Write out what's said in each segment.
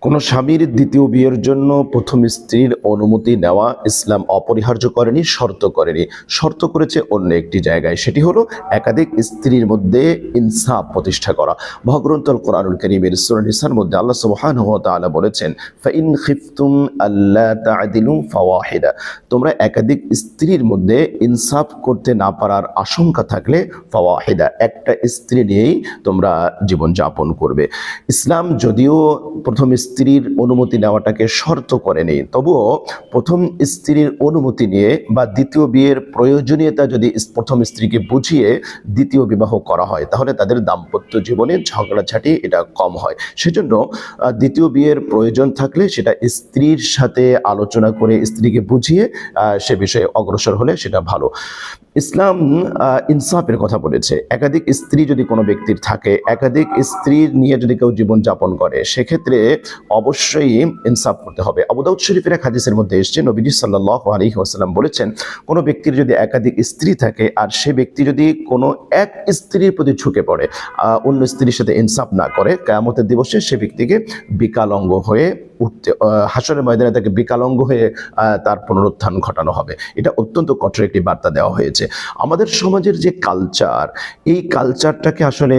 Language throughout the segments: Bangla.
কোনো স্বামীর দ্বিতীয় বিয়ের জন্য প্রথম স্ত্রীর অনুমতি নেওয়া ইসলাম অপরিহার্য করেনি, শর্ত করেনি। শর্ত করেছে অন্য একটি জায়গায়, সেটি হলো একাধিক স্ত্রীর মধ্যে ইনসাফ প্রতিষ্ঠা করা। মহাগ্রন্থ আল কোরআনুল কারীমের সূরা নিসার মধ্যে আল্লাহ সুবহানাহু ওয়া তাআলা বলেছেন, ফাইন খিফতুম আল্লা তা'দিলু ফাওয়াহিদা, তোমরা একাধিক স্ত্রীর মধ্যে ইনসাফ করতে না পারার আশঙ্কা থাকলে ফাওয়াহিদা, একটা স্ত্রী নিয়েই তোমরা জীবন যাপন করবে। ইসলাম যদিও প্রথম স্ত্রীর অনুমতি নেওয়াটাকে শর্ত করেনি, তবুও প্রথম স্ত্রীর অনুমতি নিয়ে বা দ্বিতীয় বিয়ের প্রয়োজনীয়তা যদি প্রথম স্ত্রীকে বুঝিয়ে দ্বিতীয় বিবাহ করা হয়, তাহলে তাদের দাম্পত্য জীবনে ঝগড়াঝাটি এটা কম হয়। সেজন্য দ্বিতীয় বিয়ের প্রয়োজন থাকলে সেটা স্ত্রীর সাথে আলোচনা করে স্ত্রীকে বুঝিয়ে সে বিষয়ে অগ্রসর হলে সেটা ভালো। ইসলাম ইনসাফের কথা বলেছে। একাধিক স্ত্রী যদি কোনো ব্যক্তির থাকে, একাধিক স্ত্রীর নিয়ে যদি কেউ জীবন যাপন করে, সেক্ষেত্রে অবশ্যই ইনসাফ করতে হবে। আবু দাউদ শরীফের এক হাদিসের মধ্যে এসেছে, নবীজি সাল্লাল্লাহু আলাইহি ওয়াসাল্লাম বলেছেন, কোনো ব্যক্তির যদি একাধিক স্ত্রী থাকে আর সে ব্যক্তি যদি কোনো এক স্ত্রীর প্রতি ঝুঁকে পড়ে, অন্য স্ত্রীর সাথে ইনসাফ না করে, কিয়ামতের দিবসে সে ব্যক্তিকে বিকলাঙ্গ হয়ে উঠতে, হাসরের ময়দানে তাকে বিকলাঙ্গ হয়ে তার পুনরুত্থান ঘটানো হবে। এটা অত্যন্ত কঠোর একটি বার্তা দেওয়া হয়েছে। আমাদের সমাজের যে কালচার, এই কালচারটাকে আসলে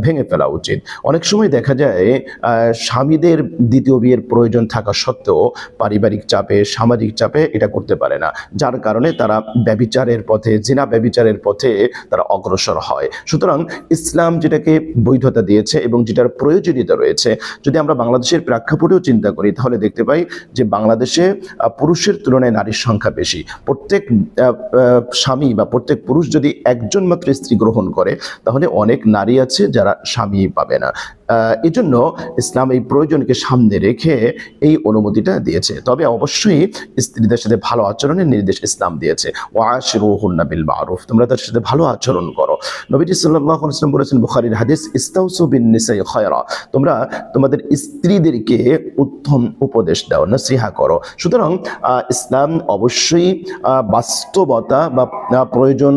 ভেঙে ফেলা উচিত। অনেক সময় দেখা যায় স্বামীদের দ্বিতীয় বিয়ের প্রয়োজন থাকা সত্ত্বেও পারিবারিক চাপে, সামাজিক চাপে এটা করতে পারে না, যার কারণে তারা ব্যভিচারের পথে, জিনা ব্যভিচারের পথে তারা অগ্রসর হয়। সুতরাং ইসলাম যেটাকে বৈধতা দিয়েছে এবং যেটার প্রয়োজনীয়তা রয়েছে, যদি আমরা বাংলাদেশের প্রেক্ষাপটেও চিন্তা করি, তাহলে দেখতে পাই যে বাংলাদেশে পুরুষের তুলনায় নারীর সংখ্যা বেশি। প্রত্যেক স্বামী বা প্রত্যেক পুরুষ যদি একজন মাত্র স্ত্রী গ্রহণ করে, তাহলে অনেক নারী আছে যারা স্বামী পাবে না। এই জন্য ইসলাম এই প্রয়োজনকে সামনে রেখে এই অনুমতিটা দিয়েছে। তবে অবশ্যই স্ত্রীদের সাথে ভালো আচরণের নির্দেশ ইসলাম দিয়েছে। ওয়াশিরুহুন্না বিল মারুফ, তোমরা তাদের সাথে ভালো আচরণ করো। নবীজি সাল্লাল্লাহু আলাইহি ওয়াসাল্লাম বলেছেন, বুখারীর হাদিস, ইস্তাউসু বিন নিসাই খায়রা, তোমরা তোমাদের স্ত্রীদেরকে উত্তম উপদেশ দাও, নসিহা করো। সুতরাং ইসলাম অবশ্যই বাস্তবতা বা প্রয়োজন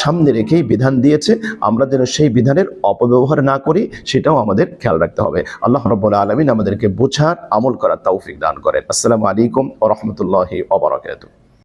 সামনে রেখেই বিধান দিয়েছে। আমরা যেন সেই বিধানের অপব্যবহার না করি, সেটাও আমাদের খেয়াল রাখতে হবে। আল্লাহ রাব্বুল আলামিন আমাদেরকে বোঝার, আমল করার তৌফিক দান করেন। আসসালামু আলাইকুম ওয়া রাহমাতুল্লাহি ওয়া বারাকাতুহু।